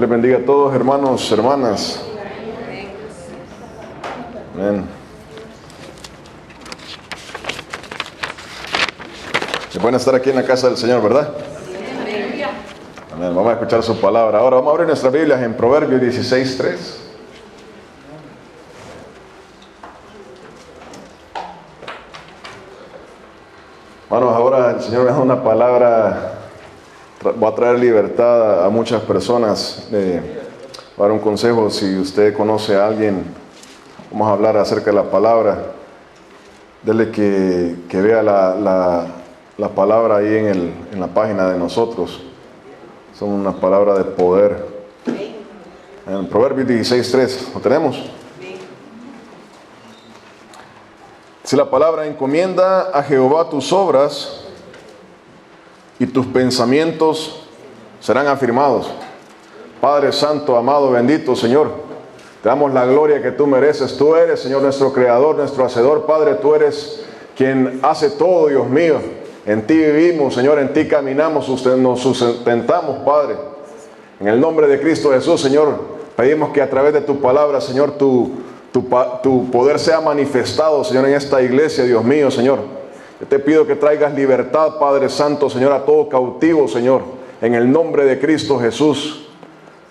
les bendiga a todos, hermanos, hermanas. Amén. Se pueden estar aquí en la casa del Señor, ¿verdad? Amén. Vamos a escuchar su palabra. Ahora vamos a abrir nuestras Biblias en Proverbios 16:3. Hermanos, ahora el Señor me da una palabra. Va a traer libertad a muchas personas. Voy a dar un consejo. Si usted conoce a alguien, vamos a hablar acerca de la palabra. Dele que vea la palabra ahí en la página de nosotros. Son una palabra de poder. En Proverbios 16:3, ¿lo tenemos? Si la palabra encomienda a Jehová tus obras, y tus pensamientos serán afirmados. Padre Santo, amado, bendito Señor, te damos la gloria que tú mereces. Tú eres, Señor, nuestro Creador, nuestro Hacedor. Padre, tú eres quien hace todo, Dios mío. En ti vivimos, Señor, en ti caminamos, nos sustentamos, Padre. En el nombre de Cristo Jesús, Señor, pedimos que a través de tu palabra, Señor, tu poder sea manifestado, Señor, en esta iglesia, Dios mío, Señor. Yo te pido que traigas libertad, Padre Santo, Señor, a todo cautivo, Señor, en el nombre de Cristo Jesús.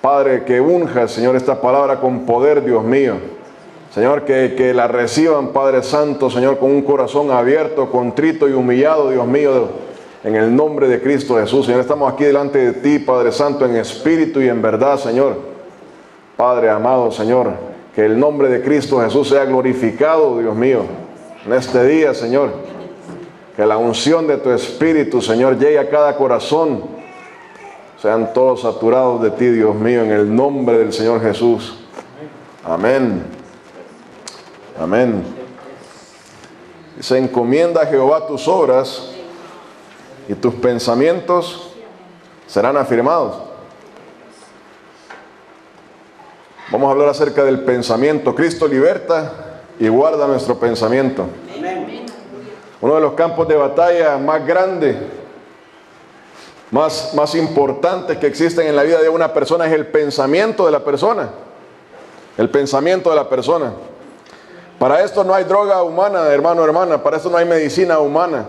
Padre, que unjas, Señor, esta palabra con poder, Dios mío. Señor, que la reciban, Padre Santo, Señor, con un corazón abierto, contrito y humillado, Dios mío, en el nombre de Cristo Jesús. Señor, estamos aquí delante de ti, Padre Santo, en espíritu y en verdad, Señor. Padre amado, Señor, que el nombre de Cristo Jesús sea glorificado, Dios mío, en este día, Señor. Que la unción de tu Espíritu, Señor, llegue a cada corazón. Sean todos saturados de ti, Dios mío, en el nombre del Señor Jesús. Amén. Amén. Se encomienda a Jehová tus obras y tus pensamientos serán afirmados. Vamos a hablar acerca del pensamiento. Cristo liberta y guarda nuestro pensamiento. Amén. Uno de los campos de batalla más grandes, más importantes que existen en la vida de una persona es el pensamiento de la persona. El pensamiento de la persona. Para esto no hay droga humana, hermano, hermana. Para esto no hay medicina humana.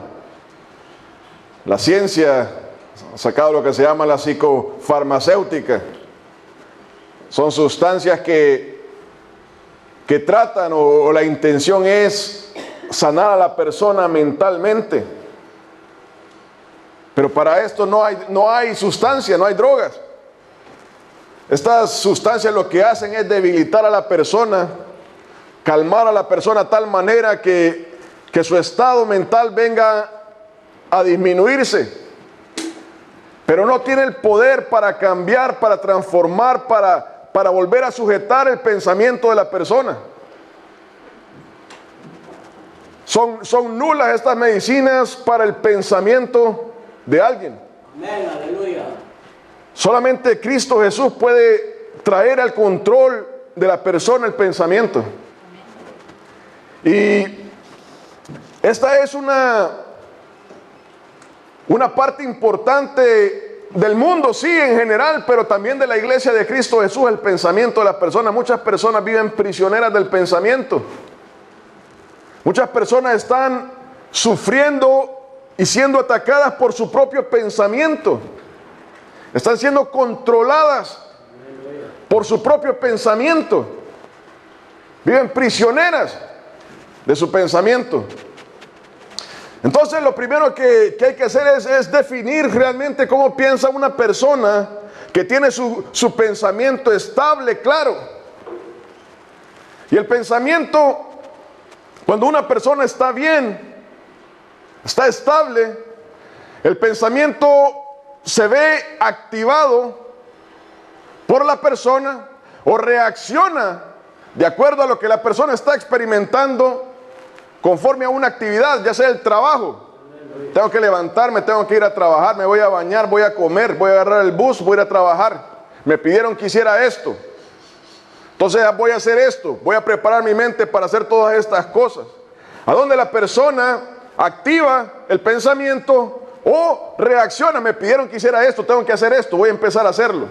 La ciencia ha sacado lo que se llama la psicofarmacéutica. Son sustancias que tratan o la intención es sanar a la persona mentalmente. Pero para esto no hay sustancia, no hay drogas. Estas sustancias lo que hacen es debilitar a la persona, calmar a la persona de tal manera que su estado mental venga a disminuirse. Pero no tiene el poder para cambiar, para transformar, para volver a sujetar el pensamiento de la persona. Son nulas estas medicinas para el pensamiento de alguien. Amén, aleluya. Solamente Cristo Jesús puede traer al control de la persona el pensamiento. Y esta es una parte importante del mundo, sí, en general, pero también de la iglesia de Cristo Jesús, el pensamiento de las personas. Muchas personas viven prisioneras del pensamiento. Muchas personas están sufriendo y siendo atacadas por su propio pensamiento. Están siendo controladas por su propio pensamiento. Viven prisioneras de su pensamiento. Entonces lo primero que hay que hacer es definir realmente cómo piensa una persona que tiene su pensamiento estable, claro. Y el pensamiento, cuando una persona está bien, está estable, el pensamiento se ve activado por la persona o reacciona de acuerdo a lo que la persona está experimentando conforme a una actividad, ya sea el trabajo. Tengo que levantarme, tengo que ir a trabajar, me voy a bañar, voy a comer, voy a agarrar el bus, voy a ir a trabajar. Me pidieron que hiciera esto. Entonces voy a hacer esto, voy a preparar mi mente para hacer todas estas cosas. A donde la persona activa el pensamiento o reacciona, me pidieron que hiciera esto, tengo que hacer esto, voy a empezar a hacerlo.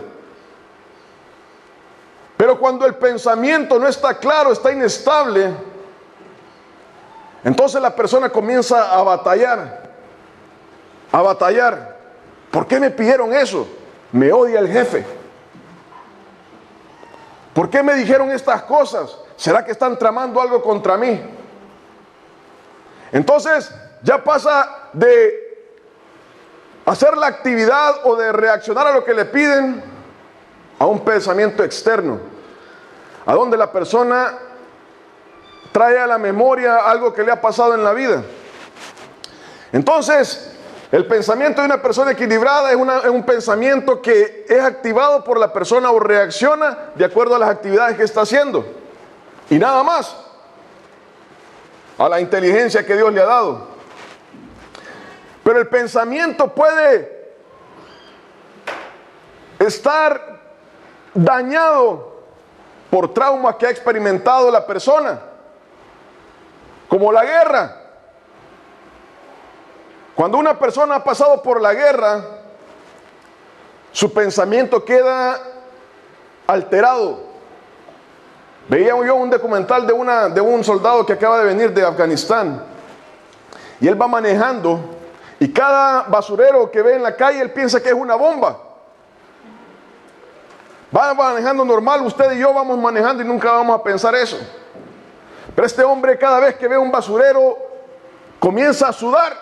Pero cuando el pensamiento no está claro, está inestable, entonces la persona comienza a batallar. A batallar. ¿Por qué me pidieron eso? Me odia el jefe. ¿Por qué me dijeron estas cosas? ¿Será que están tramando algo contra mí? Entonces ya pasa de hacer la actividad o de reaccionar a lo que le piden a un pensamiento externo, a donde la persona trae a la memoria algo que le ha pasado en la vida. Entonces, el pensamiento de una persona equilibrada es un pensamiento que es activado por la persona o reacciona de acuerdo a las actividades que está haciendo. Y nada más. A la inteligencia que Dios le ha dado. Pero el pensamiento puede estar dañado por traumas que ha experimentado la persona, como la guerra. Cuando una persona ha pasado por la guerra, su pensamiento queda alterado. Veía yo un documental de un soldado que acaba de venir de Afganistán, y él va manejando, y cada basurero que ve en la calle, él piensa que es una bomba. Va manejando normal, usted y yo vamos manejando y nunca vamos a pensar eso. Pero este hombre, cada vez que ve un basurero, comienza a sudar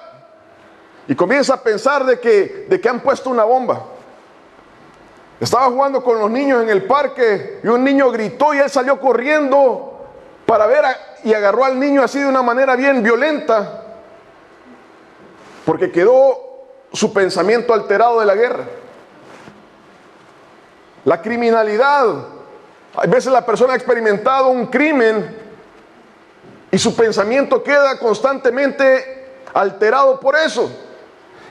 y comienza a pensar de que han puesto una bomba. Estaba jugando con los niños en el parque y un niño gritó y él salió corriendo para ver y agarró al niño así de una manera bien violenta, porque quedó su pensamiento alterado de la guerra. La criminalidad. A veces la persona ha experimentado un crimen y su pensamiento queda constantemente alterado por eso.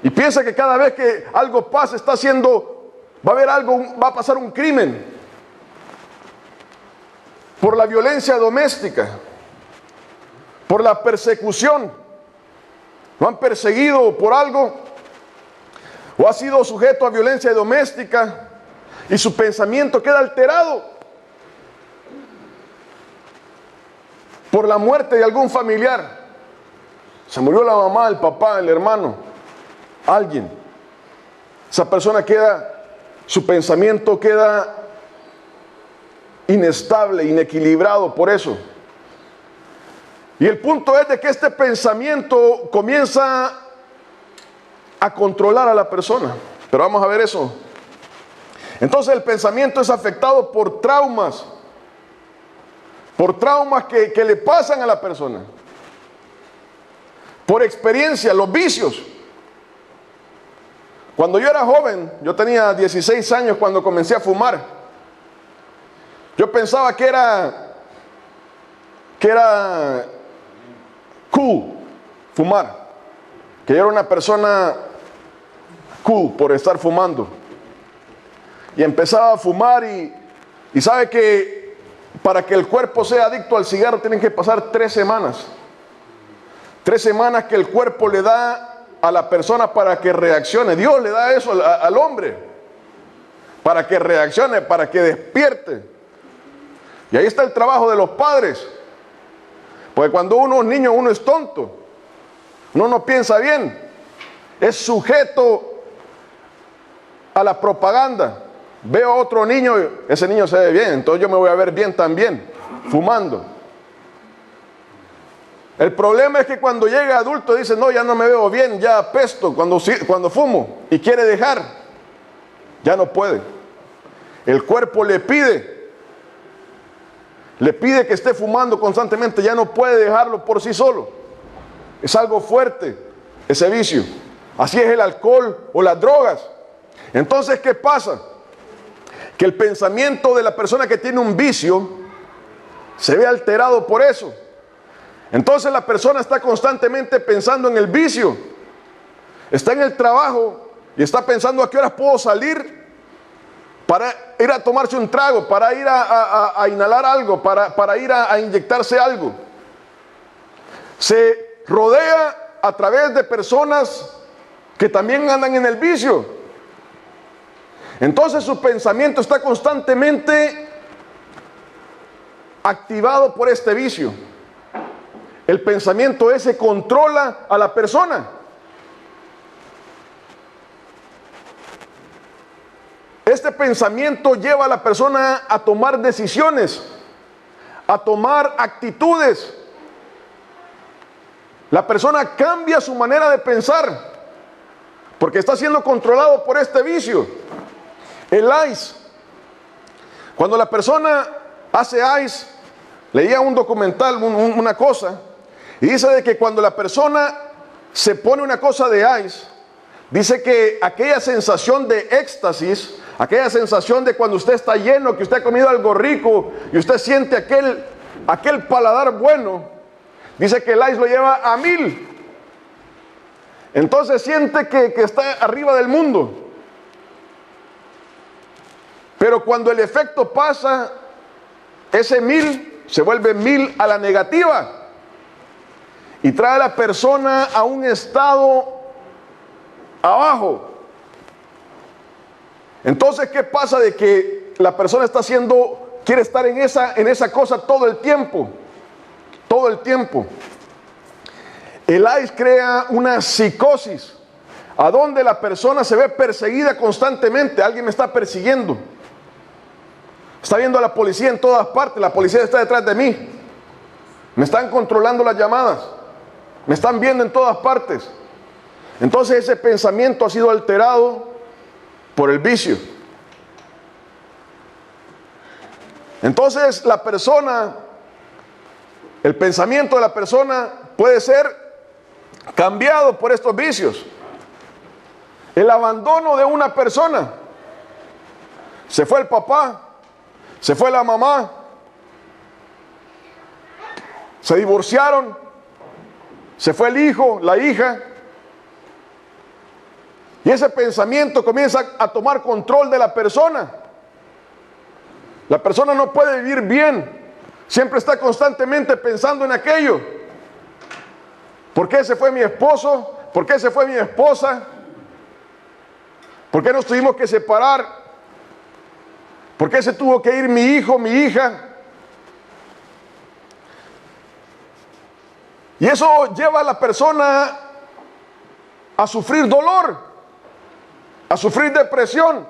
Y piensa que cada vez que algo pasa, va a pasar un crimen. Por la violencia doméstica, por la persecución. Lo han perseguido por algo, o ha sido sujeto a violencia doméstica, y su pensamiento queda alterado por la muerte de algún familiar. Se murió la mamá, el papá, el hermano, alguien. Esa persona su pensamiento queda inestable, inequilibrado por eso. Y el punto es de que este pensamiento comienza a controlar a la persona. Pero vamos a ver eso. Entonces el pensamiento es afectado por traumas que le pasan a la persona, por experiencia, los vicios. Cuando yo era joven, yo tenía 16 años cuando comencé a fumar. Yo pensaba que era cool fumar, que yo era una persona cool por estar fumando. Y empezaba a fumar y sabe que para que el cuerpo sea adicto al cigarro tienen que pasar 3 semanas. 3 semanas que el cuerpo le da a la persona para que reaccione. Dios le da eso al hombre, para que reaccione, para que despierte. Y ahí está el trabajo de los padres. Porque cuando uno es niño, uno es tonto. Uno no piensa bien. Es sujeto a la propaganda. Veo a otro niño, ese niño se ve bien, entonces yo me voy a ver bien también, fumando. El problema es que cuando llega adulto dice, no, ya no me veo bien, ya apesto cuando fumo, y quiere dejar, ya no puede. El cuerpo le pide que esté fumando constantemente, ya no puede dejarlo por sí solo. Es algo fuerte ese vicio. Así es el alcohol o las drogas. Entonces, ¿qué pasa? Que el pensamiento de la persona que tiene un vicio se ve alterado por eso. Entonces la persona está constantemente pensando en el vicio. Está en el trabajo y está pensando a qué horas puedo salir para ir a tomarse un trago, para ir a inhalar algo, para ir a inyectarse algo. Se rodea a través de personas que también andan en el vicio. Entonces su pensamiento está constantemente activado por este vicio. El pensamiento ese controla a la persona. Este pensamiento lleva a la persona a tomar decisiones, a tomar actitudes. La persona cambia su manera de pensar porque está siendo controlado por este vicio. El ice. Cuando la persona hace ice, leía un documental, una cosa, y dice de que cuando la persona se pone una cosa de ice, dice que aquella sensación de éxtasis, aquella sensación de cuando usted está lleno, que usted ha comido algo rico y usted siente aquel paladar bueno, dice que el ice lo lleva a 1000. Entonces siente que está arriba del mundo. Pero cuando el efecto pasa, ese 1000 se vuelve 1000 a la negativa y trae a la persona a un estado abajo. Entonces, ¿qué pasa? De que la persona quiere estar en esa cosa todo el tiempo. Todo el tiempo. El ice crea una psicosis, a donde la persona se ve perseguida constantemente. Alguien me está persiguiendo. Está viendo a la policía en todas partes. La policía está detrás de mí. Me están controlando las llamadas. Me están viendo en todas partes. Entonces ese pensamiento ha sido alterado por el vicio. Entonces el pensamiento de la persona puede ser cambiado por estos vicios. El abandono de una persona. Se fue el papá, se fue la mamá, se divorciaron, se fue el hijo, la hija. Y ese pensamiento comienza a tomar control de la persona. La persona no puede vivir bien. Siempre está constantemente pensando en aquello. ¿Por qué se fue mi esposo? ¿Por qué se fue mi esposa? ¿Por qué nos tuvimos que separar? ¿Por qué se tuvo que ir mi hijo, mi hija? Y eso lleva a la persona a sufrir dolor, a sufrir depresión,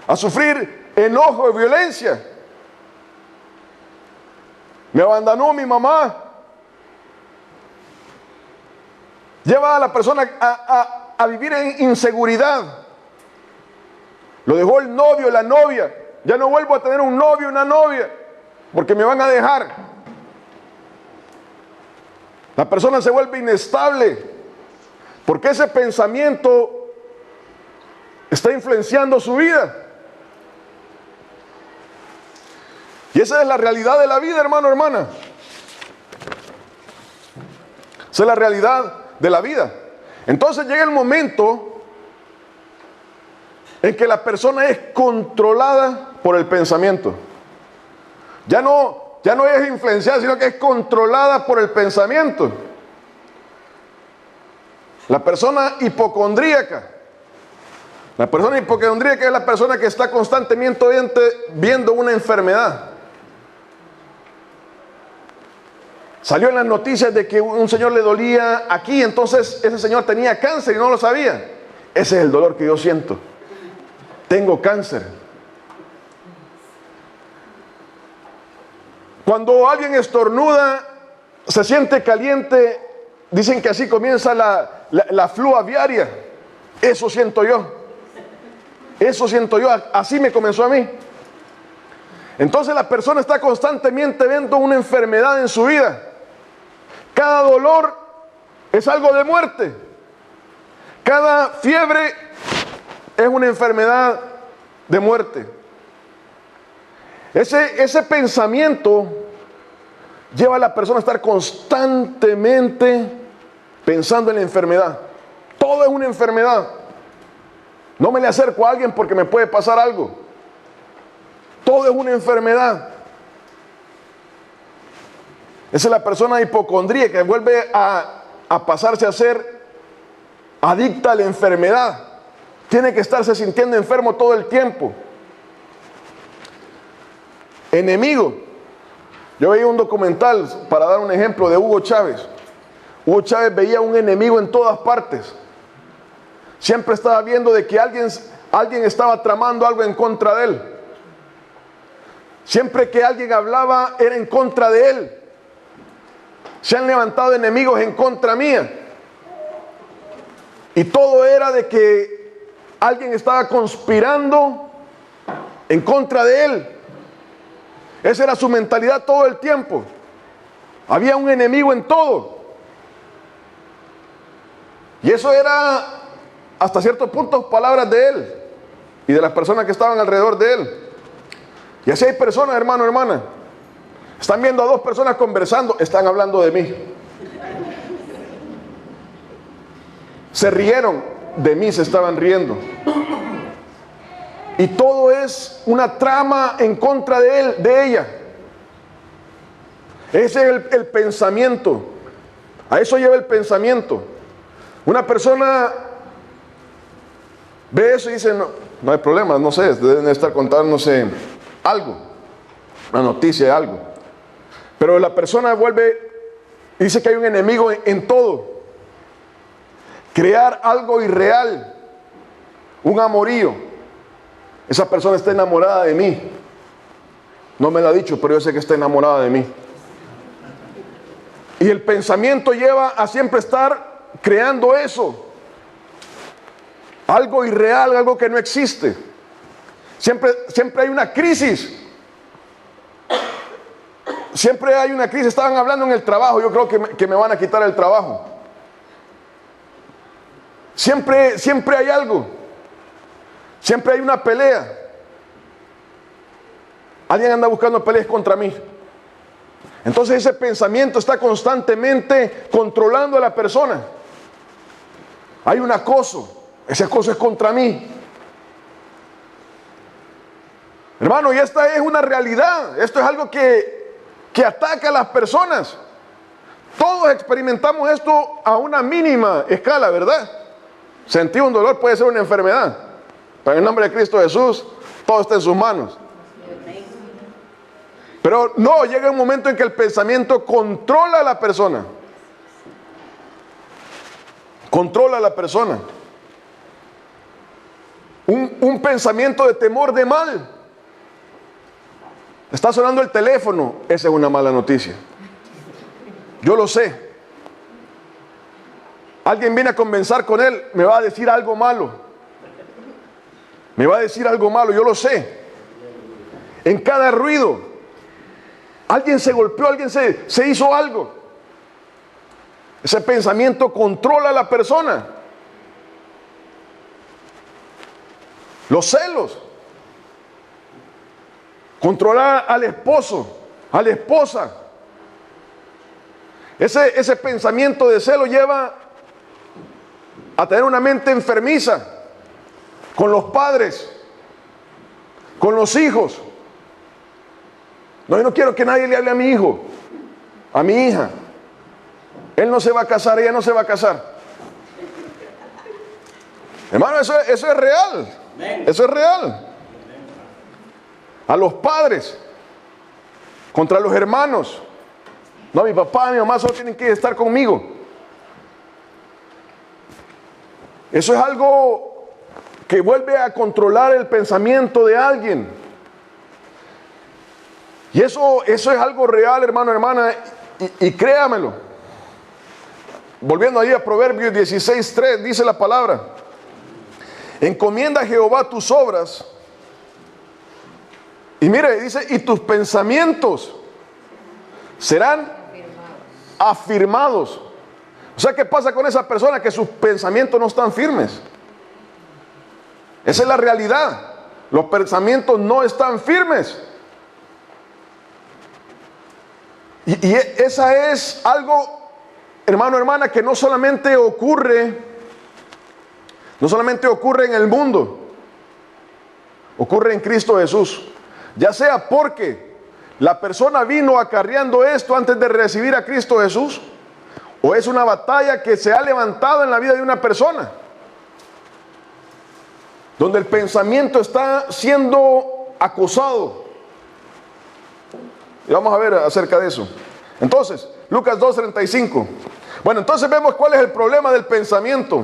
a sufrir enojo y violencia. Me abandonó mi mamá. Lleva a la persona a vivir en inseguridad. Lo dejó el novio, la novia. Ya no vuelvo a tener un novio, una novia, porque me van a dejar. La persona se vuelve inestable, porque ese pensamiento está influenciando su vida. Y esa es la realidad de la vida, hermano, hermana. Esa es la realidad de la vida. Entonces llega el momento en que la persona es controlada por el pensamiento. Ya no es influenciada, sino que es controlada por el pensamiento. La persona hipocondríaca. La persona hipocondríaca es la persona que está constantemente viendo una enfermedad. Salió en las noticias de que un señor le dolía aquí, entonces ese señor tenía cáncer y no lo sabía. Ese es el dolor que yo siento. Tengo cáncer. Cuando alguien estornuda, se siente caliente, dicen que así comienza la flu aviaria. Eso siento yo. Eso siento yo. Así me comenzó a mí. Entonces la persona está constantemente viendo una enfermedad en su vida. Cada dolor es algo de muerte. Cada fiebre es una enfermedad de muerte. Ese pensamiento lleva a la persona a estar constantemente pensando en la enfermedad. Todo es una enfermedad. No me le acerco a alguien porque me puede pasar algo. Todo es una enfermedad. Esa es la persona hipocondríaca que vuelve a pasarse a ser adicta a la enfermedad. Tiene que estarse sintiendo enfermo todo el tiempo. enemigo. Yo veía un documental, para dar un ejemplo, de Hugo Chávez. Hugo Chávez veía un enemigo en todas partes. Siempre estaba viendo de que alguien estaba tramando algo en contra de él. Siempre que alguien hablaba era en contra de él. Se han levantado enemigos en contra mía. Y todo era de que alguien estaba conspirando en contra de él. Esa era su mentalidad todo el tiempo. Había un enemigo en todo. Y eso era hasta cierto punto palabras de él y de las personas que estaban alrededor de él. Y así hay personas, hermano, hermana. Están viendo a dos personas conversando, están hablando de mí. Se rieron, de mí se estaban riendo. Y todo es una trama en contra de él, de ella. Ese es el pensamiento. A eso lleva el pensamiento. Una persona ve eso y dice, no hay problema, no sé, deben estar contándose algo, una noticia de algo. Pero la persona vuelve y dice que hay un enemigo en todo. Crear algo irreal, un amorío. Esa persona está enamorada de mí. No me lo ha dicho, pero yo sé que está enamorada de mí. Y el pensamiento lleva a siempre estar creando eso. Algo irreal, algo que no existe. Siempre hay una crisis. Siempre hay una crisis. Estaban hablando en el trabajo. Yo creo que me van a quitar el trabajo. Siempre hay algo. Siempre hay una pelea. Alguien anda buscando peleas contra mí. Entonces ese pensamiento está constantemente controlando a la persona. Hay un acoso. Ese acoso es contra mí. Hermano, y esta es una realidad. Esto es algo que ataca a las personas. Todos experimentamos esto a una mínima escala, ¿verdad? Sentir un dolor puede ser una enfermedad. Pero en el nombre de Cristo Jesús, todo está en sus manos. Pero no, llega un momento en que el pensamiento controla a la persona. Controla a la persona. Un pensamiento de temor de mal. Está sonando el teléfono. Esa es una mala noticia. Yo lo sé. Alguien viene a conversar con él, me va a decir algo malo. Me va a decir algo malo, yo lo sé. En cada ruido, alguien se golpeó, alguien se hizo algo. Ese pensamiento controla a la persona. Los celos. Controlar al esposo, a la esposa. Ese pensamiento de celo lleva a tener una mente enfermiza con los padres, con los hijos. No, yo no quiero que nadie le hable a mi hijo, a mi hija. Él no se va a casar, ella no se va a casar. Hermano, eso es real. Eso es real. A los padres, contra los hermanos. No, mi papá, mi mamá solo tienen que estar conmigo. Eso es algo que vuelve a controlar el pensamiento de alguien. Y eso es algo real, hermano, hermana, y créamelo. Volviendo ahí a Proverbios 16:3, dice la palabra: encomienda a Jehová tus obras. Y mire, dice, y tus pensamientos serán afirmados. O sea, ¿qué pasa con esa persona? Que sus pensamientos no están firmes. Esa es la realidad. Los pensamientos no están firmes. Y esa es algo, hermano, hermana, que no solamente ocurre en el mundo, ocurre en Cristo Jesús. Ya sea porque la persona vino acarreando esto antes de recibir a Cristo Jesús, o es una batalla que se ha levantado en la vida de una persona, donde el pensamiento está siendo acosado. Y vamos a ver acerca de eso. Entonces, Lucas 2:35. Bueno, entonces vemos cuál es el problema del pensamiento.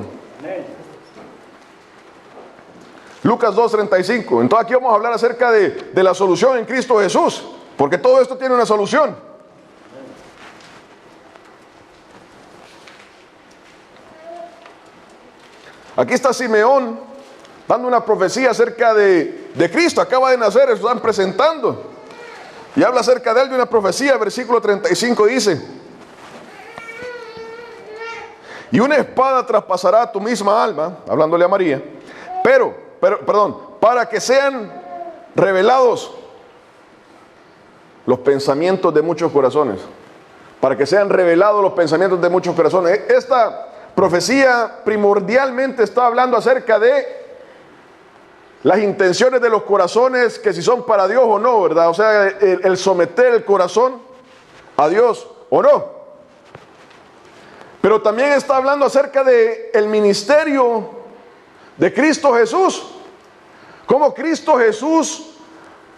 Lucas 2:35. Entonces aquí vamos a hablar acerca de la solución en Cristo Jesús, porque todo esto tiene una solución. Aquí está Simeón dando una profecía acerca de Cristo. Acaba de nacer, lo están presentando. Y habla acerca de él de una profecía. Versículo 35 dice: y una espada traspasará tu misma alma, hablándole a María, para que sean revelados los pensamientos de muchos corazones. Para que sean revelados los pensamientos de muchos corazones. Esta profecía primordialmente está hablando acerca de las intenciones de los corazones, que si son para Dios o no, ¿verdad? O sea, el someter el corazón a Dios o no. Pero también está hablando acerca del ministerio de Cristo Jesús. Cómo Cristo Jesús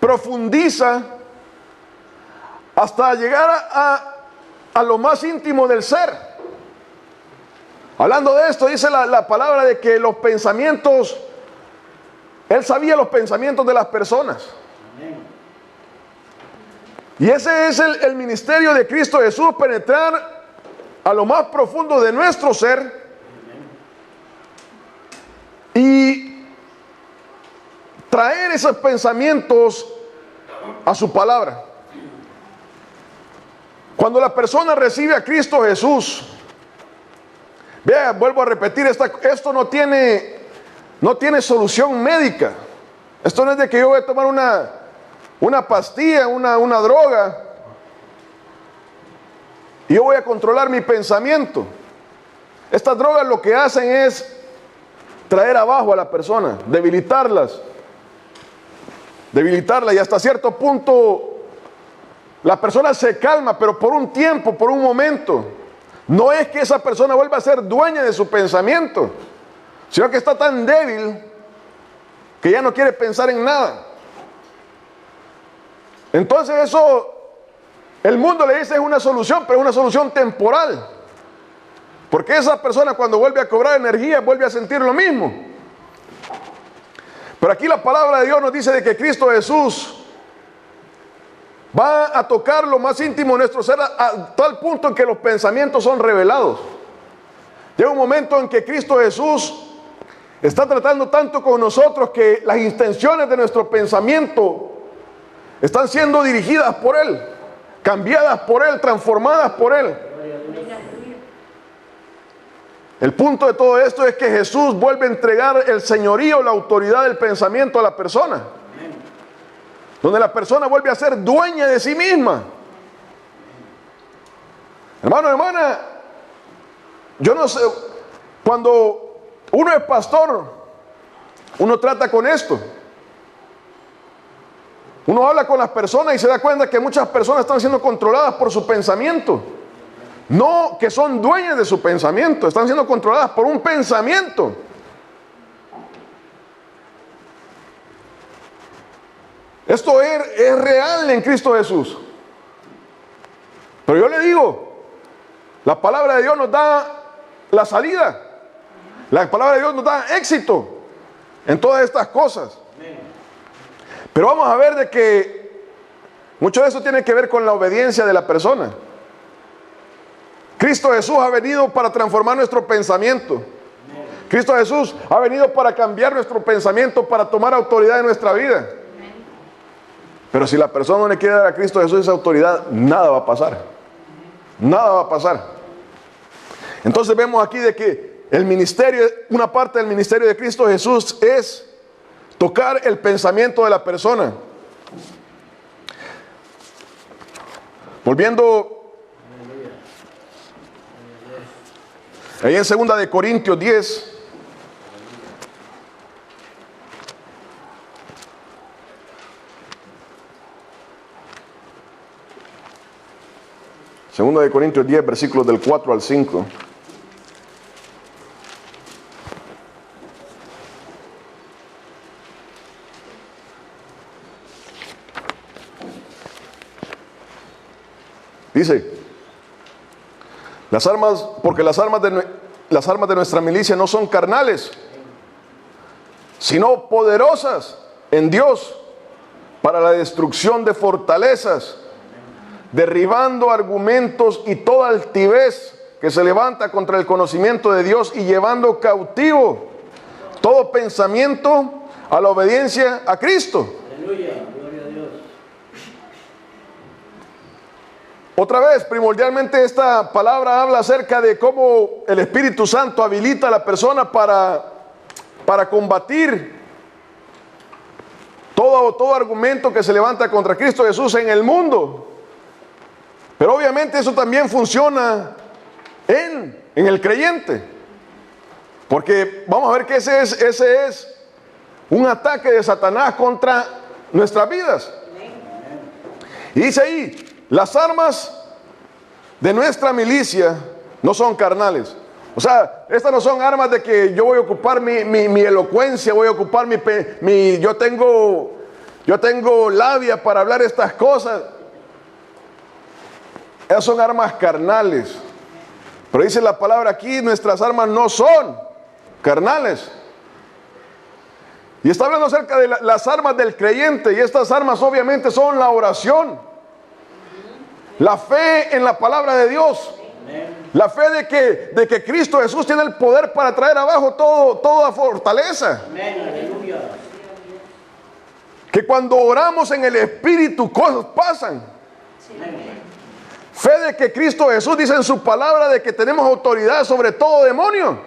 profundiza hasta llegar a lo más íntimo del ser. Hablando de esto, dice la palabra de que los pensamientos, Él sabía los pensamientos de las personas. Y ese es el ministerio de Cristo Jesús, penetrar a lo más profundo de nuestro ser y traer esos pensamientos a su palabra. Cuando la persona recibe a Cristo Jesús, vea, vuelvo a repetir, esto no tiene solución médica. Esto no es de que yo voy a tomar una pastilla, una droga, y yo voy a controlar mi pensamiento. Estas drogas lo que hacen es traer abajo a la persona, debilitarla, y hasta cierto punto la persona se calma, pero por un tiempo, por un momento. No es que esa persona vuelva a ser dueña de su pensamiento, sino que está tan débil que ya no quiere pensar en nada. Entonces eso, el mundo le dice es una solución, pero es una solución temporal. Porque esa persona cuando vuelve a cobrar energía, vuelve a sentir lo mismo. Pero aquí la palabra de Dios nos dice de que Cristo Jesús va a tocar lo más íntimo de nuestro ser a tal punto en que los pensamientos son revelados. Llega un momento en que Cristo Jesús está tratando tanto con nosotros que las intenciones de nuestro pensamiento están siendo dirigidas por Él, cambiadas por Él, transformadas por Él. El punto de todo esto es que Jesús vuelve a entregar el señorío, la autoridad del pensamiento a la persona. Donde la persona vuelve a ser dueña de sí misma. Hermano, hermana, yo no sé, cuando uno es pastor, uno trata con esto. Uno habla con las personas y se da cuenta que muchas personas están siendo controladas por su pensamiento. No que son dueñas de su pensamiento, están siendo controladas por un pensamiento. Esto es real en Cristo Jesús. Pero yo le digo, la palabra de Dios nos da la salida. La palabra de Dios nos da éxito en todas estas cosas. Pero vamos a ver de que mucho de eso tiene que ver con la obediencia de la persona. Cristo Jesús ha venido para transformar nuestro pensamiento. Cristo Jesús ha venido para cambiar nuestro pensamiento, para tomar autoridad en nuestra vida. Pero si la persona no le quiere dar a Cristo Jesús esa autoridad, nada va a pasar. Nada va a pasar. Entonces vemos aquí de que el ministerio, una parte del ministerio de Cristo Jesús es tocar el pensamiento de la persona. Volviendo ahí en 2 de Corintios 10. Segunda de Corintios 10, versículos del 4 al 5. Dice, porque las armas de nuestra milicia no son carnales, sino poderosas en Dios para la destrucción de fortalezas, derribando argumentos y toda altivez que se levanta contra el conocimiento de Dios y llevando cautivo todo pensamiento a la obediencia a Cristo. Aleluya, gloria a Dios. Otra vez, primordialmente esta palabra habla acerca de cómo el Espíritu Santo habilita a la persona para combatir todo argumento que se levanta contra Cristo Jesús en el mundo. Pero obviamente eso también funciona en el creyente. Porque vamos a ver que ese es un ataque de Satanás contra nuestras vidas. Y dice ahí, las armas de nuestra milicia no son carnales. O sea, estas no son armas de que yo voy a ocupar mi elocuencia, voy a ocupar yo tengo labia para hablar estas cosas. Esas son armas carnales. Pero dice la palabra aquí, nuestras armas no son carnales. Y está hablando acerca de las armas del creyente. Y estas armas obviamente son la oración, la fe en la palabra de Dios, la fe de que Cristo Jesús tiene el poder para traer abajo toda fortaleza. Que cuando oramos en el Espíritu cosas pasan. Fe de que Cristo Jesús dice en su palabra de que tenemos autoridad sobre todo demonio,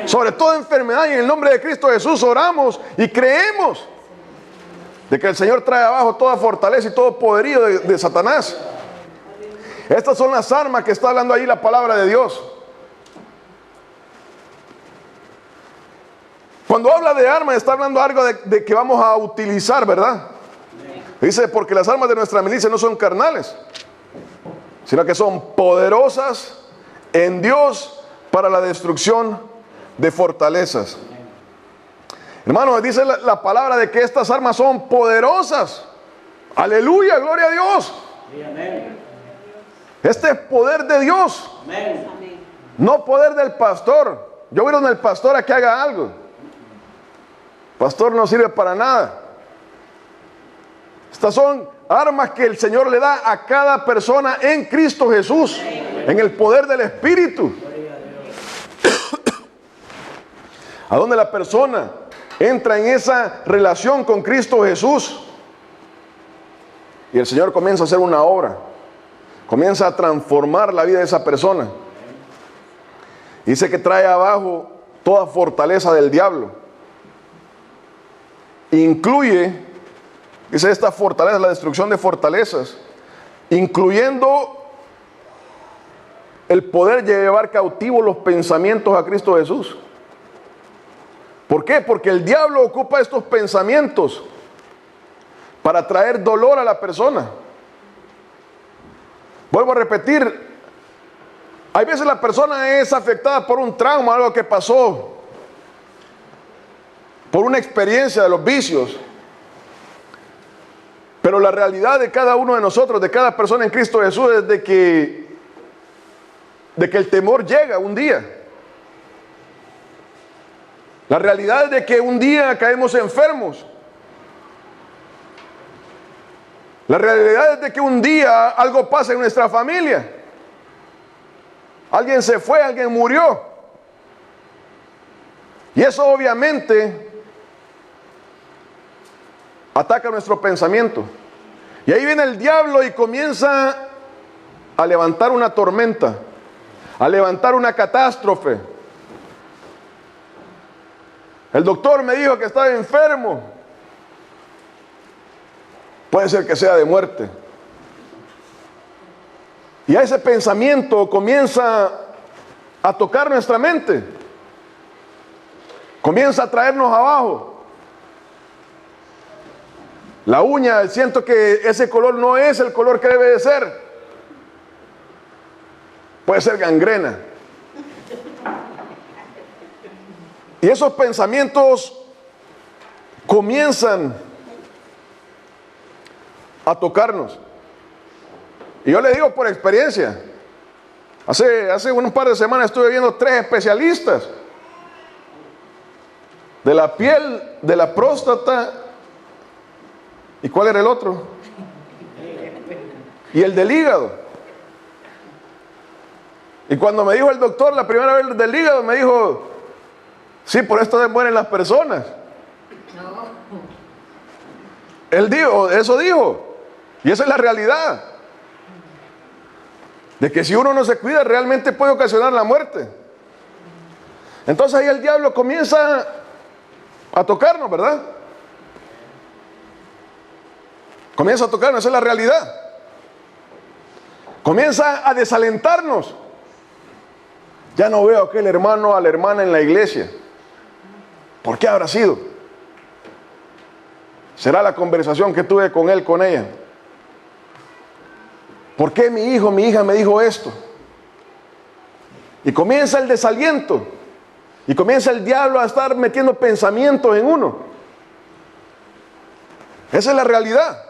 sobre toda enfermedad, y en el nombre de Cristo Jesús oramos y creemos de que el Señor trae abajo toda fortaleza y todo poderío de Satanás. Estas son las armas que está hablando ahí la palabra de Dios. Cuando habla de armas está hablando algo de que vamos a utilizar, ¿verdad? Dice, porque las armas de nuestra milicia no son carnales, sino que son poderosas en Dios para la destrucción de fortalezas. Hermano, dice la palabra de que estas armas son poderosas. Aleluya, gloria a Dios. Este es poder de Dios, no poder del pastor. Yo voy a ir donde el pastor a que haga algo. Pastor no sirve para nada. Estas son armas que el Señor le da a cada persona en Cristo Jesús, en el poder del Espíritu. A donde la persona entra en esa relación con Cristo Jesús y el Señor comienza a hacer una obra, comienza a transformar la vida de esa persona. Dice que trae abajo toda fortaleza del diablo. Incluye, dice, esta fortaleza, la destrucción de fortalezas, incluyendo el poder llevar cautivos los pensamientos a Cristo Jesús. ¿Por qué? Porque el diablo ocupa estos pensamientos para traer dolor a la persona. Vuelvo a repetir, hay veces la persona es afectada por un trauma, algo que pasó, por una experiencia de los vicios. Pero la realidad de cada uno de nosotros, de cada persona en Cristo Jesús, es de que el temor llega un día. La realidad es de que un día caemos enfermos. La realidad es de que un día algo pasa en nuestra familia. Alguien se fue, alguien murió. Y eso obviamente ataca nuestro pensamiento. Y ahí viene el diablo y comienza a levantar una tormenta, a levantar una catástrofe. El doctor me dijo que estaba enfermo. Puede ser que sea de muerte. Y a ese pensamiento comienza a tocar nuestra mente. Comienza a traernos abajo. La uña, siento que ese color no es el color que debe de ser. Puede ser gangrena. Y esos pensamientos comienzan a tocarnos. Y yo le digo por experiencia. Hace un par de semanas estuve viendo 3 especialistas de la piel, de la próstata. ¿Y cuál era el otro? Y el del hígado. Y cuando me dijo el doctor la primera vez del hígado, me dijo, sí, por esto se mueren las personas. Él dijo, eso dijo. Y esa es la realidad. De que si uno no se cuida, realmente puede ocasionar la muerte. Entonces ahí el diablo comienza a tocarnos, ¿verdad? Comienza a tocarnos, esa es la realidad. Comienza a desalentarnos. Ya no veo a aquel hermano, a la hermana en la iglesia. ¿Por qué habrá sido? ¿Será la conversación que tuve con él, con ella? ¿Por qué mi hijo, mi hija me dijo esto? Y comienza el desaliento. Y comienza el diablo a estar metiendo pensamientos en uno. Esa es la realidad.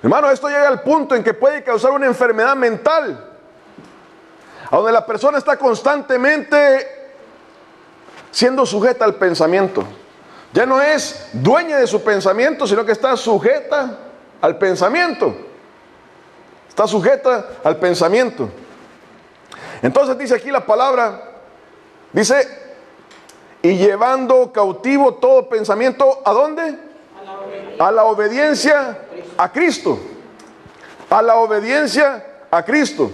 Hermano, esto llega al punto en que puede causar una enfermedad mental, a donde la persona está constantemente siendo sujeta al pensamiento. Ya no es dueña de su pensamiento, sino que está sujeta al pensamiento. Está sujeta al pensamiento. Entonces dice aquí la palabra, dice, y llevando cautivo todo pensamiento, ¿a dónde? A la obediencia a Cristo. A la obediencia a Cristo.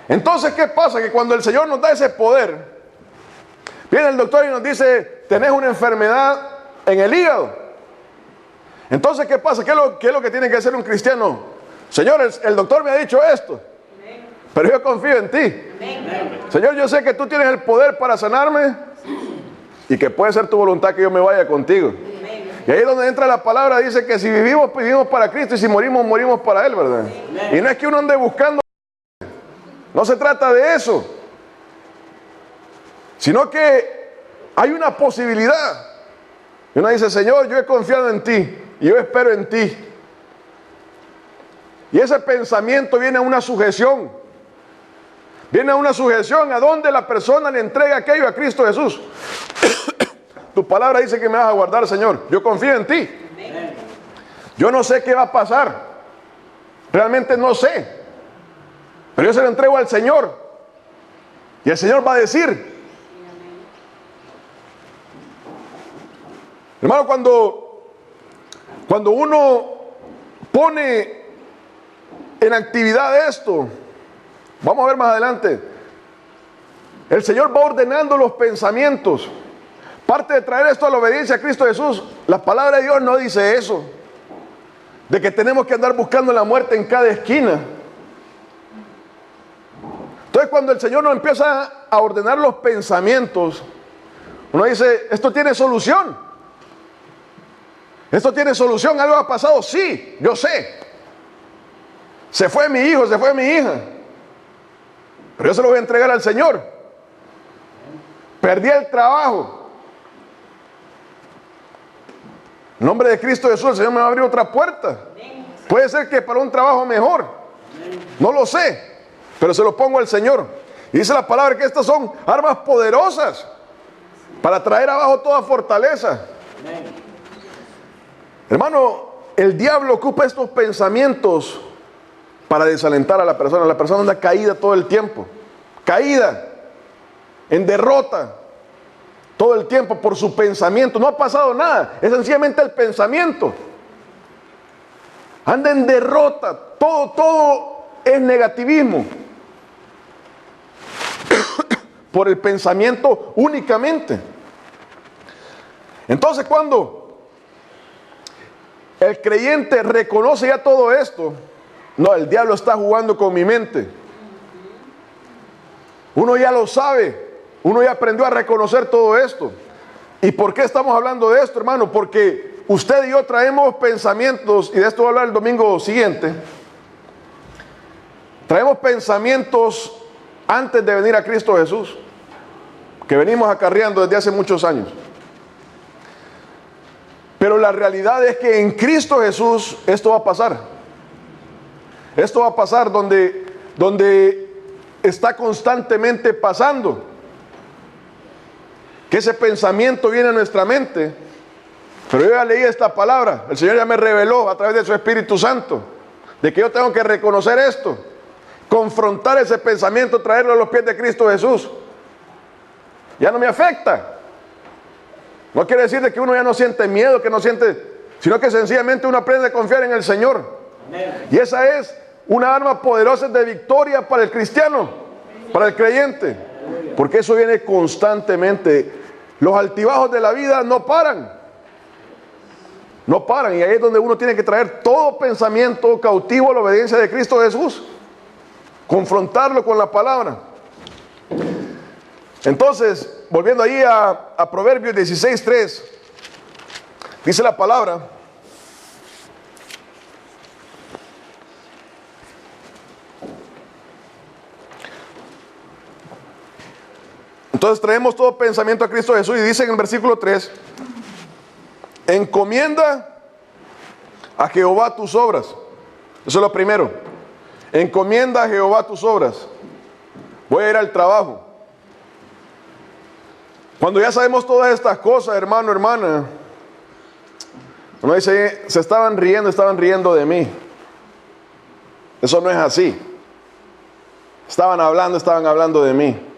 Entonces, ¿qué pasa? Que cuando el Señor nos da ese poder, viene el doctor y nos dice, tenés una enfermedad en el hígado. Entonces, ¿qué pasa? ¿Qué es lo que tiene que hacer un cristiano? Señor, el doctor me ha dicho esto, pero yo confío en ti. Señor, yo sé que tú tienes el poder para sanarme y que puede ser tu voluntad que yo me vaya contigo. Y ahí es donde entra la palabra, dice que si vivimos, pues vivimos para Cristo, y si morimos, morimos para Él, ¿verdad? Y no es que uno ande buscando, no se trata de eso, sino que hay una posibilidad. Y uno dice, Señor, yo he confiado en ti, y yo espero en ti. Y ese pensamiento viene a una sujeción. Viene a una sujeción a donde la persona le entrega aquello a Cristo Jesús. Tu palabra dice que me vas a guardar, Señor. Yo confío en ti. Yo no sé qué va a pasar. Realmente no sé. Pero yo se lo entrego al Señor. Y el Señor va a decir. Hermano, cuando uno pone en actividad esto, vamos a ver más adelante, el Señor va ordenando los pensamientos. Parte de traer esto a la obediencia a Cristo Jesús, la palabra de Dios no dice eso, de que tenemos que andar buscando la muerte en cada esquina. Entonces, cuando el Señor nos empieza a ordenar los pensamientos, uno dice, esto tiene solución. Esto tiene solución. ¿Algo ha pasado? Sí, yo sé. Se fue mi hijo, se fue mi hija, pero yo se lo voy a entregar al Señor. Perdí el trabajo. En nombre de Cristo Jesús, el Señor me va a abrir otra puerta. Puede ser que para un trabajo mejor. No lo sé, pero se lo pongo al Señor. Y dice la palabra que estas son armas poderosas para traer abajo toda fortaleza. Hermano, el diablo ocupa estos pensamientos para desalentar a la persona. La persona anda caída todo el tiempo. Caída, en derrota, todo el tiempo por su pensamiento. No ha pasado nada, es sencillamente el pensamiento. Anda en derrota, todo es negativismo. Por el pensamiento únicamente. Entonces, cuando el creyente reconoce ya todo esto, no, el diablo está jugando con mi mente. Uno ya lo sabe. Uno ya aprendió a reconocer todo esto. ¿Y por qué estamos hablando de esto, hermano? Porque usted y yo traemos pensamientos, y de esto voy a hablar el domingo siguiente. Traemos pensamientos antes de venir a Cristo Jesús, que venimos acarreando desde hace muchos años. Pero la realidad es que en Cristo Jesús esto va a pasar. Esto va a pasar donde está constantemente pasando. Que ese pensamiento viene a nuestra mente. Pero yo ya leí esta palabra. El Señor ya me reveló a través de su Espíritu Santo de que yo tengo que reconocer esto, confrontar ese pensamiento, traerlo a los pies de Cristo Jesús. Ya no me afecta. No quiere decir de que uno ya no siente miedo, que no siente, sino que sencillamente uno aprende a confiar en el Señor. Amén. Y esa es una arma poderosa de victoria para el cristiano, para el creyente, porque eso viene constantemente. Los altibajos de la vida no paran, no paran, y ahí es donde uno tiene que traer todo pensamiento cautivo a la obediencia de Cristo Jesús, confrontarlo con la palabra. Entonces, volviendo ahí a Proverbios 16:3, dice la palabra: entonces traemos todo pensamiento a Cristo Jesús, y dice en el versículo 3: encomienda a Jehová tus obras. Eso es lo primero. Encomienda a Jehová tus obras. Voy a ir al trabajo. Cuando ya sabemos todas estas cosas, hermano, hermana, uno dice, estaban riendo de mí. Eso no es así. Estaban hablando de mí.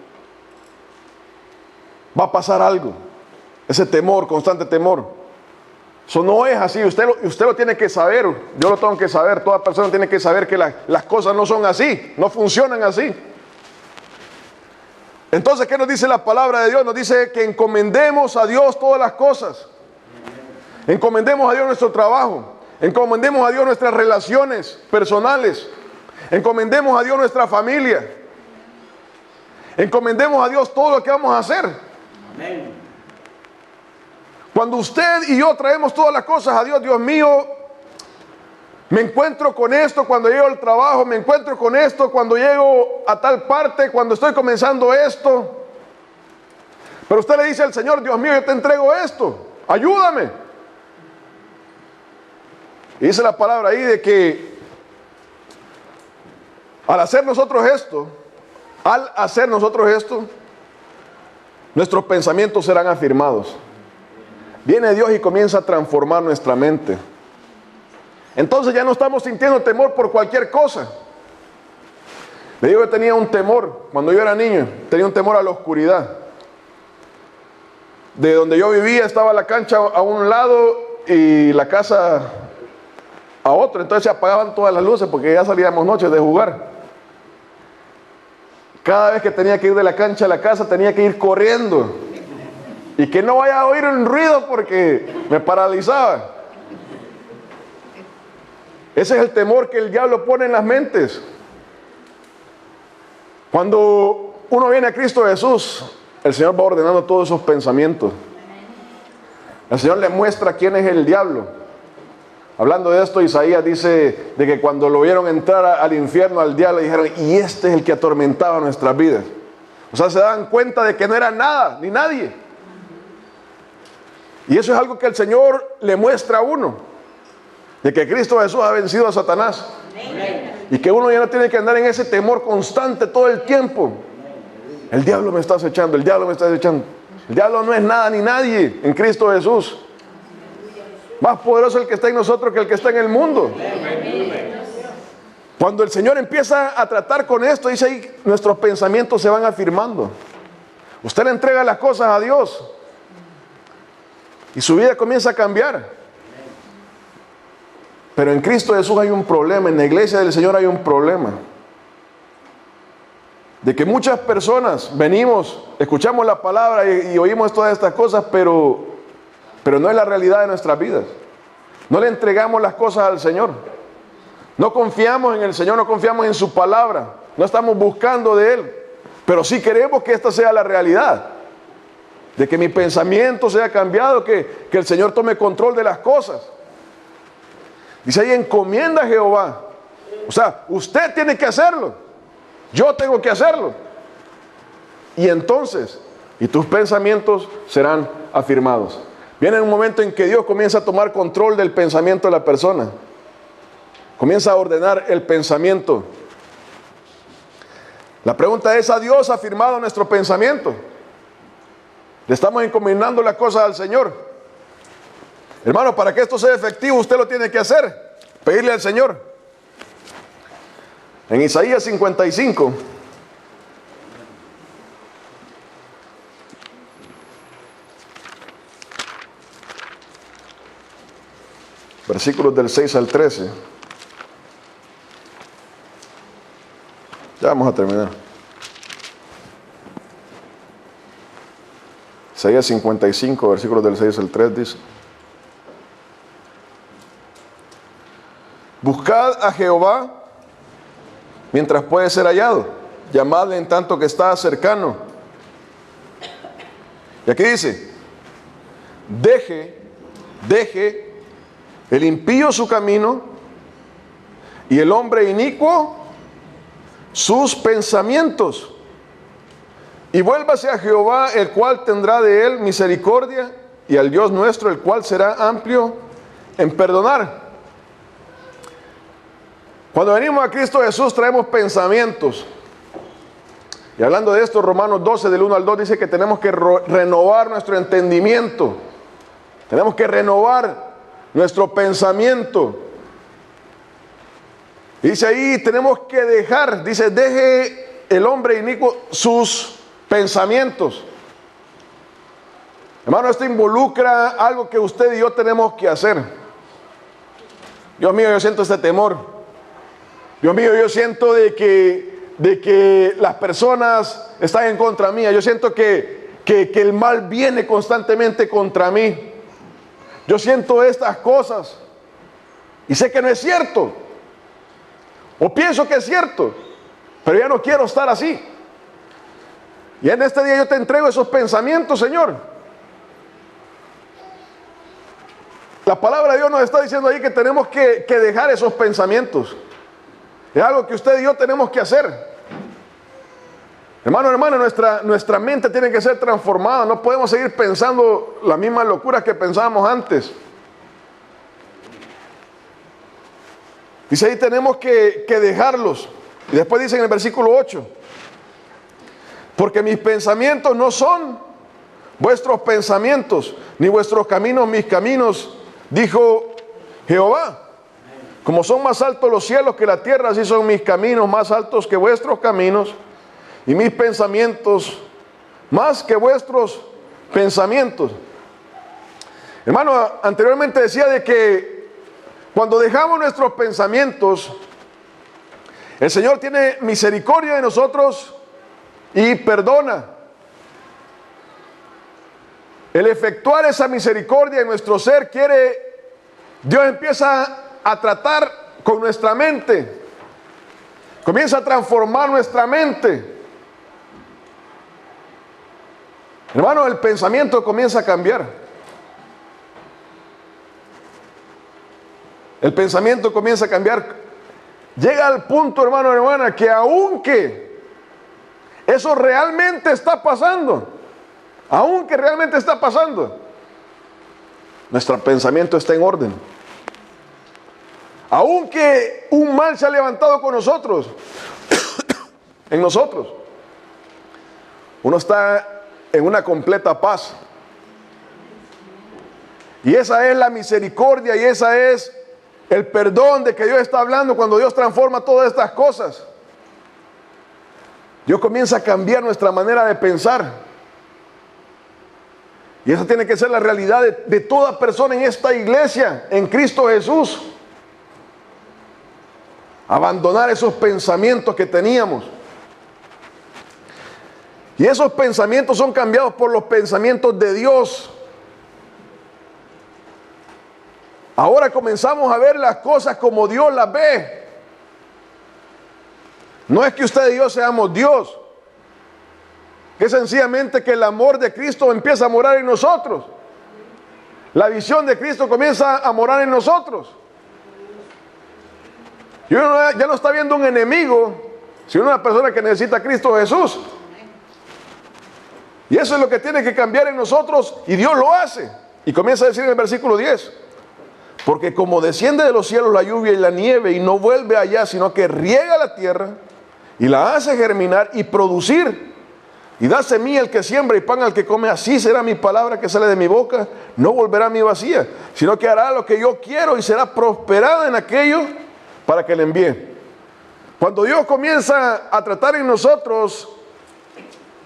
Va a pasar algo. Ese temor, constante temor. Eso no es así. Usted lo tiene que saber. Yo lo tengo que saber. Toda persona tiene que saber que las cosas no son así. No funcionan así. Entonces, ¿qué nos dice la palabra de Dios? Nos dice que encomendemos a Dios todas las cosas. Encomendemos a Dios nuestro trabajo. Encomendemos a Dios nuestras relaciones personales. Encomendemos a Dios nuestra familia. Encomendemos a Dios todo lo que vamos a hacer. Amén. Cuando usted y yo traemos todas las cosas a Dios, Dios mío, me encuentro con esto cuando llego al trabajo, me encuentro con esto cuando llego a tal parte, cuando estoy comenzando esto. Pero usted le dice al Señor: Dios mío, yo te entrego esto, ayúdame. Y dice la palabra ahí de que al hacer nosotros esto, nuestros pensamientos serán afirmados. Viene Dios y comienza a transformar nuestra mente. Entonces ya no estamos sintiendo temor por cualquier cosa. Le digo que tenía un temor, cuando yo era niño, tenía un temor a la oscuridad. De donde yo vivía estaba la cancha a un lado y la casa a otro. Entonces se apagaban todas las luces porque ya salíamos noches de jugar. Cada vez que tenía que ir de la cancha a la casa tenía que ir corriendo. Y que no vaya a oír un ruido porque me paralizaba. Ese es el temor que el diablo pone en las mentes. Cuando uno viene a Cristo Jesús, el Señor va ordenando todos esos pensamientos. El Señor le muestra quién es el diablo. Hablando de esto, Isaías dice de que cuando lo vieron entrar al infierno, al diablo, dijeron: y este es el que atormentaba nuestras vidas. O sea, se dan cuenta de que no era nada, ni nadie. Y eso es algo que el Señor le muestra a uno, de que Cristo Jesús ha vencido a Satanás. Amén. Y que uno ya no tiene que andar en ese temor constante todo el tiempo. El diablo me está acechando, el diablo me está acechando. El diablo no es nada ni nadie en Cristo Jesús. Más poderoso el que está en nosotros que el que está en el mundo. Cuando el Señor empieza a tratar con esto, dice ahí, nuestros pensamientos se van afirmando. Usted le entrega las cosas a Dios y su vida comienza a cambiar. Pero en Cristo Jesús hay un problema, en la iglesia del Señor hay un problema. De que muchas personas venimos, escuchamos la palabra y oímos todas estas cosas, pero no es la realidad de nuestras vidas. No le entregamos las cosas al Señor. No confiamos en el Señor, no confiamos en su palabra. No estamos buscando de Él. Pero sí queremos que esta sea la realidad. De que mi pensamiento sea cambiado, que el Señor tome control de las cosas. Dice ahí: encomienda a Jehová. O sea, usted tiene que hacerlo. Yo tengo que hacerlo. Y entonces, y tus pensamientos serán afirmados. Viene un momento en que Dios comienza a tomar control del pensamiento de la persona. Comienza a ordenar el pensamiento. La pregunta es, ¿ha Dios afirmado nuestro pensamiento? ¿Le estamos encomendando las cosas al Señor? Hermano, para que esto sea efectivo, usted lo tiene que hacer. Pedirle al Señor. En Isaías 55. Versículos del 6 al 13. Ya vamos a terminar. Isaías 55, versículos del 6 al 3 dice: Buscad a Jehová mientras puede ser hallado, llamadle en tanto que está cercano. Y aquí dice: deje el impío su camino y el hombre inicuo sus pensamientos, y vuélvase a Jehová, el cual tendrá de él misericordia, y al Dios nuestro, el cual será amplio en perdonar. Cuando venimos a Cristo Jesús traemos pensamientos. Y hablando de esto, Romanos 12 del 1 al 2 dice que tenemos que renovar nuestro entendimiento. Tenemos que renovar nuestro pensamiento. Dice ahí, tenemos que dejar, dice, deje el hombre inicuo sus pensamientos. Hermano, esto involucra algo que usted y yo tenemos que hacer. Dios mío, yo siento este temor. Dios mío, yo siento de que las personas están en contra mía. Yo siento que el mal viene constantemente contra mí. Yo siento estas cosas y sé que no es cierto, o pienso que es cierto, pero ya no quiero estar así. Y en este día yo te entrego esos pensamientos, Señor. La palabra de Dios nos está diciendo ahí que tenemos que dejar esos pensamientos. Es algo que usted y yo tenemos que hacer. Hermano, nuestra mente tiene que ser transformada. No podemos seguir pensando las mismas locuras que pensábamos antes. Dice ahí, tenemos que dejarlos. Y después dice en el versículo 8: porque mis pensamientos no son vuestros pensamientos, ni vuestros caminos mis caminos, dijo Jehová. Como son más altos los cielos que la tierra, así son mis caminos más altos que vuestros caminos, y mis pensamientos más que vuestros pensamientos. Hermano, anteriormente decía de que cuando dejamos nuestros pensamientos, el Señor tiene misericordia de nosotros y perdona. El efectuar esa misericordia en nuestro ser Dios empieza a tratar con nuestra mente. Comienza a transformar nuestra mente. Hermano, el pensamiento comienza a cambiar. El pensamiento comienza a cambiar. Llega al punto, hermano, hermana, que aunque eso realmente está pasando, nuestro pensamiento está en orden. Aunque un mal se ha levantado con nosotros, en nosotros, uno está en una completa paz. Y esa es la misericordia, y esa es el perdón de que Dios está hablando cuando Dios transforma todas estas cosas. Dios comienza a cambiar nuestra manera de pensar. Y esa tiene que ser la realidad de toda persona en esta iglesia, en Cristo Jesús. Abandonar esos pensamientos que teníamos. Y esos pensamientos son cambiados por los pensamientos de Dios. Ahora comenzamos a ver las cosas como Dios las ve. No es que usted y yo seamos Dios, que sencillamente que el amor de Cristo empieza a morar en nosotros. La visión de Cristo comienza a morar en nosotros. Y uno ya no está viendo un enemigo, sino una persona que necesita a Cristo Jesús. Y eso es lo que tiene que cambiar en nosotros, y Dios lo hace. Y comienza a decir en el versículo 10: Porque como desciende de los cielos la lluvia y la nieve y no vuelve allá, sino que riega la tierra y la hace germinar y producir, y da semilla al que siembra y pan al que come, así será mi palabra que sale de mi boca, no volverá a mí vacía, sino que hará lo que yo quiero y será prosperada en aquello para que le envíe. Cuando Dios comienza a tratar en nosotros,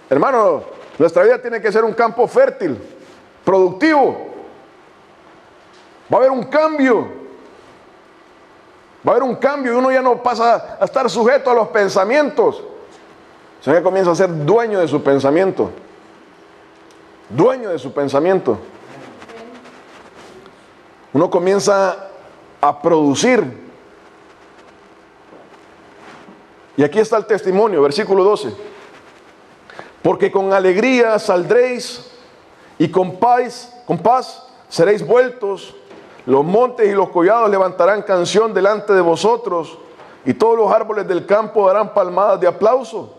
hermano, nuestra vida tiene que ser un campo fértil, productivo. Va a haber un cambio. Va a haber un cambio y uno ya no pasa a estar sujeto a los pensamientos, sino que comienza a ser dueño de su pensamiento. Dueño de su pensamiento. Uno comienza a producir. Y aquí está el testimonio, versículo 12. Porque con alegría saldréis y con paz seréis vueltos. Los montes y los collados levantarán canción delante de vosotros, y todos los árboles del campo darán palmadas de aplauso.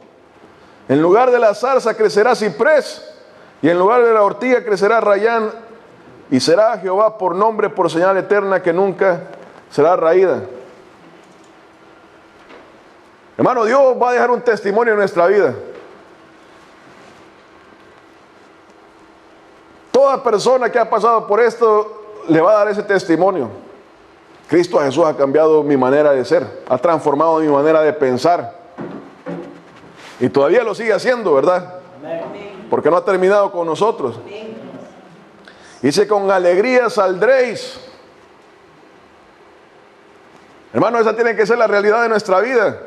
En lugar de la zarza crecerá ciprés, y en lugar de la ortiga crecerá rayán, y será Jehová por nombre, por señal eterna que nunca será raída. Hermano, Dios va a dejar un testimonio en nuestra vida. Toda persona que ha pasado por esto le va a dar ese testimonio. Cristo Jesús ha cambiado mi manera de ser, ha transformado mi manera de pensar, y todavía lo sigue haciendo, ¿verdad? Porque no ha terminado con nosotros. Dice, con alegría saldréis. Hermano, esa tiene que ser la realidad de nuestra vida.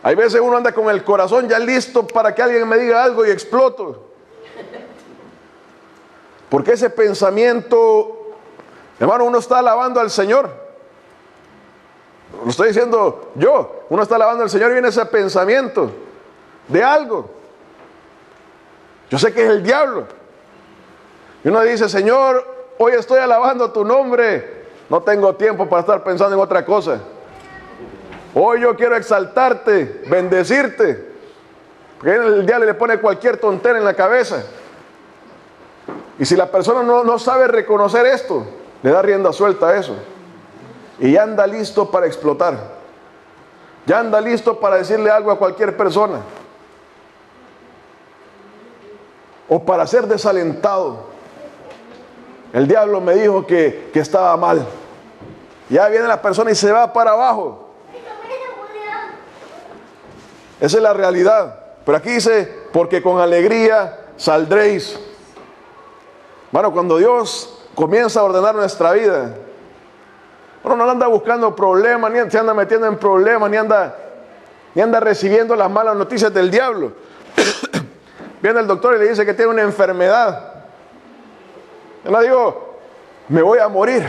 Hay veces uno anda con el corazón ya listo para que alguien me diga algo y exploto. Porque ese pensamiento, hermano, uno está alabando al Señor. Lo estoy diciendo yo. Uno está alabando al Señor y viene ese pensamiento de algo. Yo sé que es el diablo. Y uno dice, Señor, hoy estoy alabando tu nombre. No tengo tiempo para estar pensando en otra cosa. Hoy yo quiero exaltarte, bendecirte. Porque el diablo le pone cualquier tontera en la cabeza. Y si la persona no sabe reconocer esto, le da rienda suelta a eso. Y ya anda listo para explotar. Ya anda listo para decirle algo a cualquier persona. O para ser desalentado. El diablo me dijo que estaba mal. Ya viene la persona y se va para abajo. Esa es la realidad. Pero aquí dice, porque con alegría saldréis. Bueno, cuando Dios comienza a ordenar nuestra vida, uno no anda buscando problemas, ni se anda metiendo en problemas, ni anda recibiendo las malas noticias del diablo. Viene el doctor y le dice que tiene una enfermedad. Yo no digo, me voy a morir.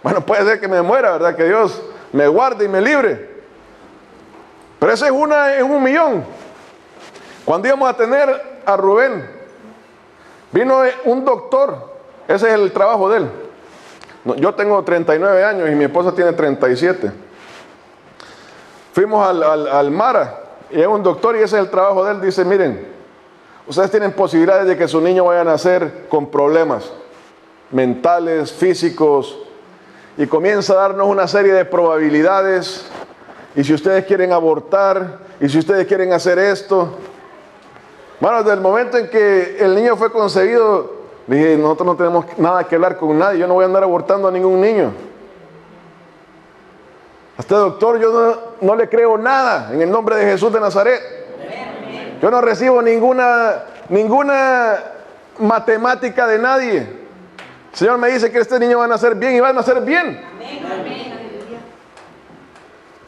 Bueno, puede ser que me muera, ¿verdad? Que Dios me guarde y me libre. Pero esa es una en 1.000.000. Cuando íbamos a tener a Rubén, vino un doctor. Ese es el trabajo de él. Yo tengo 39 años y mi esposa tiene 37. Fuimos al Mara y es un doctor y ese es el trabajo de él. Dice, miren, ustedes tienen posibilidades de que su niño vaya a nacer con problemas mentales, físicos, y comienza a darnos una serie de probabilidades. Y si ustedes quieren abortar, y si ustedes quieren hacer esto. Bueno, desde el momento en que el niño fue concebido, dije, nosotros no tenemos nada que hablar con nadie, yo no voy a andar abortando a ningún niño. A este doctor yo no le creo nada en el nombre de Jesús de Nazaret. Yo no recibo ninguna matemática de nadie. El Señor me dice que este niño va a nacer bien y va a nacer bien.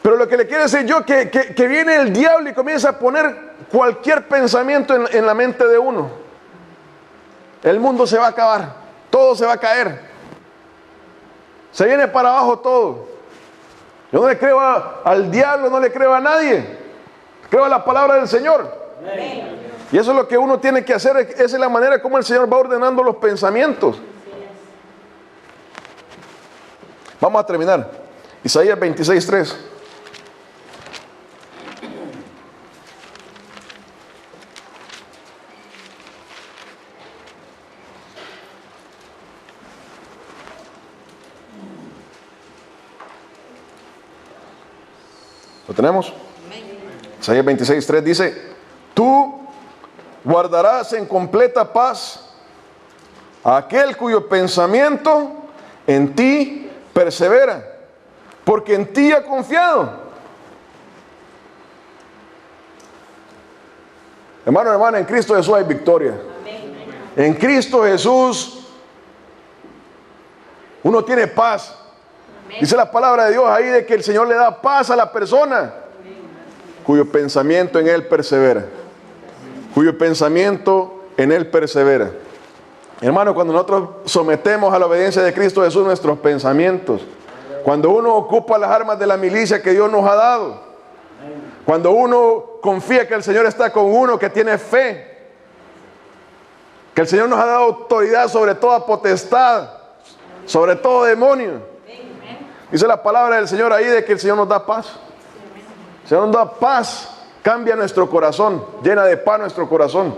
Pero lo que le quiero decir yo, que viene el diablo y comienza a poner cualquier pensamiento en la mente de uno. El mundo se va a acabar, todo se va a caer. Se viene para abajo todo. Yo no le creo al diablo, no le creo a nadie. Creo a la palabra del Señor. Y eso es lo que uno tiene que hacer. Esa es la manera como el Señor va ordenando los pensamientos. Vamos a terminar. Isaías 26:3. ¿Lo tenemos? Isaías 26:3 dice: tú guardarás en completa paz a aquel cuyo pensamiento en ti persevera, porque en ti ha confiado. Hermano, hermana, en Cristo Jesús hay victoria. En Cristo Jesús uno tiene paz. Dice la palabra de Dios ahí de que el Señor le da paz a la persona cuyo pensamiento en Él persevera. Cuyo pensamiento en Él persevera. Hermano, cuando nosotros sometemos a la obediencia de Cristo Jesús nuestros pensamientos, cuando uno ocupa las armas de la milicia que Dios nos ha dado, cuando uno confía que el Señor está con uno, que tiene fe, que el Señor nos ha dado autoridad sobre toda potestad, sobre todo demonio. Dice la palabra del Señor ahí de que el Señor nos da paz. El Señor nos da paz, cambia nuestro corazón, llena de paz nuestro corazón.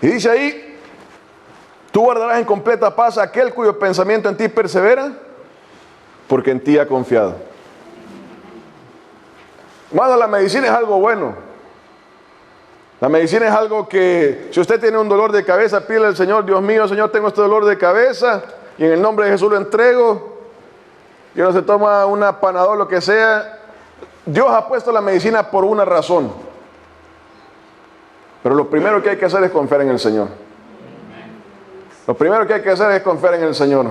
Y dice ahí: tú guardarás en completa paz a aquel cuyo pensamiento en ti persevera, porque en ti ha confiado. Hermano, la medicina es algo bueno. La medicina es algo que, si usted tiene un dolor de cabeza, pídele al Señor: Dios mío, Señor, tengo este dolor de cabeza, y en el nombre de Jesús lo entrego. Y uno se toma una Panadol, lo que sea. Dios ha puesto la medicina por una razón. Pero lo primero que hay que hacer es confiar en el Señor. Lo primero que hay que hacer es confiar en el Señor.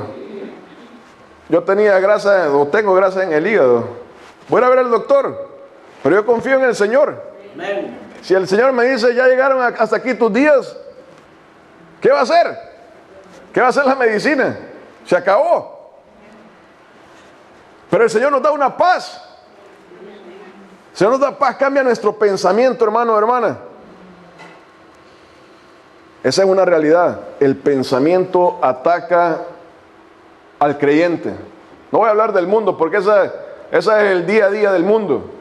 Yo tenía grasa, o tengo grasa en el hígado. Voy a ver al doctor, pero yo confío en el Señor. Si el Señor me dice: ya llegaron hasta aquí tus días, ¿qué va a hacer? ¿Qué va a hacer la medicina? Se acabó. Pero el Señor nos da una paz. El Señor nos da paz, cambia nuestro pensamiento, hermano, hermana. Esa es una realidad. El pensamiento ataca al creyente. No voy a hablar del mundo, porque esa es el día a día del mundo.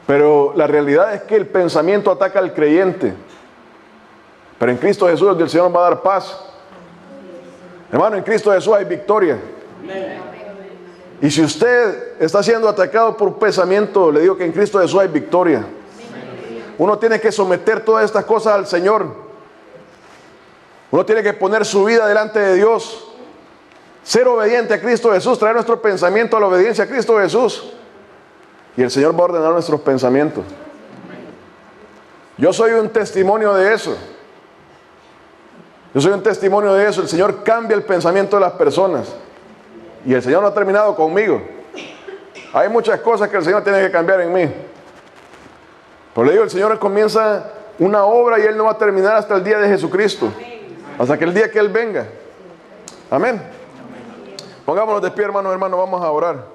Pero la realidad es que el pensamiento ataca al creyente. Pero en Cristo Jesús el Señor nos va a dar paz. Hermano, en Cristo Jesús hay victoria. Y si usted está siendo atacado por un pensamiento, le digo que en Cristo Jesús hay victoria. Uno tiene que someter todas estas cosas al Señor. Uno tiene que poner su vida delante de Dios. Ser obediente a Cristo Jesús, traer nuestro pensamiento a la obediencia a Cristo Jesús. Y el Señor va a ordenar nuestros pensamientos. Yo soy un testimonio de eso. Yo soy un testimonio de eso. El Señor cambia el pensamiento de las personas. Y el Señor no ha terminado conmigo. Hay muchas cosas que el Señor tiene que cambiar en mí. Por le digo, el Señor comienza una obra y Él no va a terminar hasta el día de Jesucristo. Hasta que el día que Él venga. Amén. Pongámonos de pie, hermanos, vamos a orar.